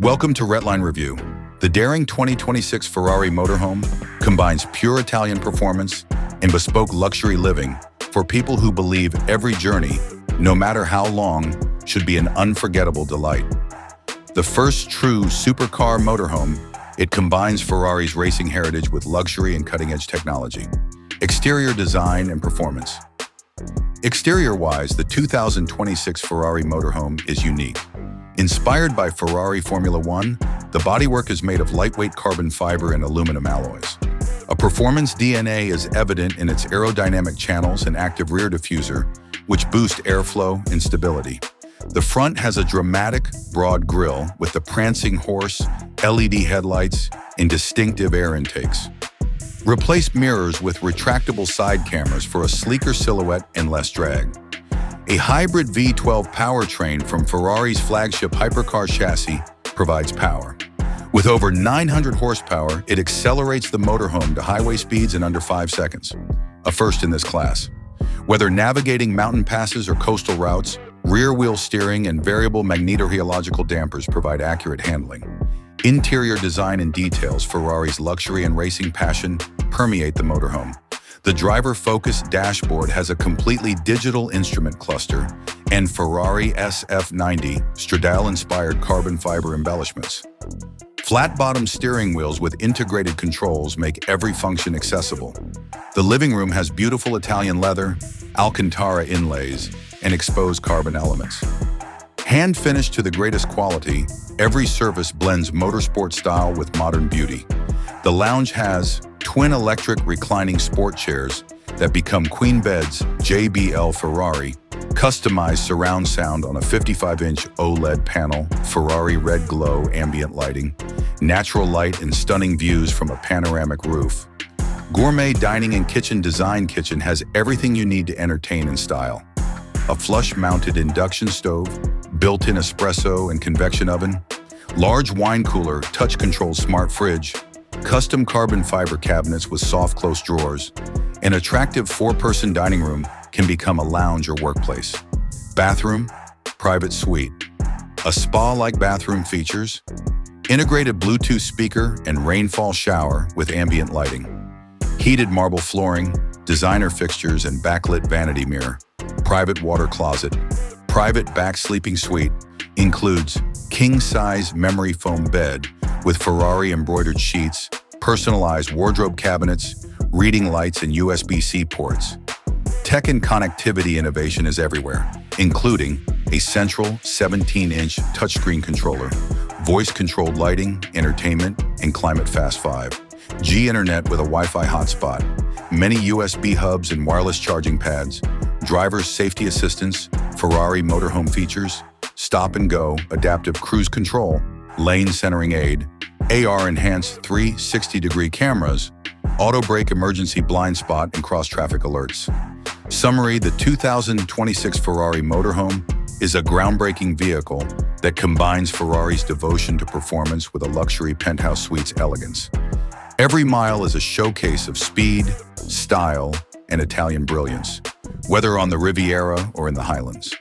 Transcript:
Welcome to Redline Review. The daring 2026 Ferrari Motorhome combines pure Italian performance and bespoke luxury living for people who believe every journey, no matter how long, should be an unforgettable delight. The first true supercar motorhome, it combines Ferrari's racing heritage with luxury and cutting-edge technology. Exterior design and performance. Exterior-wise, the 2026 Ferrari Motorhome is unique. Inspired by Ferrari Formula One, the bodywork is made of lightweight carbon fiber and aluminum alloys. A performance DNA is evident in its aerodynamic channels and active rear diffuser, which boost airflow and stability. The front has a dramatic, broad grille with the prancing horse, LED headlights, and distinctive air intakes. Replace mirrors with retractable side cameras for a sleeker silhouette and less drag. A hybrid V12 powertrain from Ferrari's flagship hypercar chassis provides power. With over 900 horsepower, it accelerates the motorhome to highway speeds in under 5 seconds, a first in this class. Whether navigating mountain passes or coastal routes, rear-wheel steering and variable magnetohelical dampers provide accurate handling. Interior design and details, Ferrari's luxury and racing passion, permeate the motorhome. The driver-focused dashboard has a completely digital instrument cluster and Ferrari SF90 Stradale-inspired carbon fiber embellishments. Flat-bottom steering wheels with integrated controls make every function accessible. The living room has beautiful Italian leather, Alcantara inlays, and exposed carbon elements. Hand-finished to the greatest quality, every surface blends motorsport style with modern beauty. The lounge has twin electric reclining sport chairs that become queen beds, JBL Ferrari, customized surround sound on a 55-inch OLED panel, Ferrari red glow ambient lighting, natural light and stunning views from a panoramic roof. Gourmet dining and kitchen design kitchen has everything you need to entertain in style. A flush-mounted induction stove, built-in espresso and convection oven, large wine cooler, touch-controlled smart fridge, custom carbon fiber cabinets with soft close drawers. An attractive 4-person dining room can become a lounge or workplace. Bathroom, private suite. A spa-like bathroom features integrated Bluetooth speaker and rainfall shower with ambient lighting. Heated marble flooring, designer fixtures and backlit vanity mirror. Private water closet. Private back sleeping suite includes king-size memory foam bed with Ferrari embroidered sheets, personalized wardrobe cabinets, reading lights, and USB-C ports. Tech and connectivity innovation is everywhere, including a central 17-inch touchscreen controller, voice-controlled lighting, entertainment, and Climate Fast 5. G Internet with a Wi-Fi hotspot, many USB hubs and wireless charging pads, driver's safety assistance, Ferrari motorhome features, stop and go, adaptive cruise control, lane centering aid, AR-enhanced 360-degree cameras, auto brake emergency blind spot and cross-traffic alerts. Summary: the 2026 Ferrari Motorhome is a groundbreaking vehicle that combines Ferrari's devotion to performance with a luxury penthouse suite's elegance. Every mile is a showcase of speed, style, and Italian brilliance, whether on the Riviera or in the Highlands.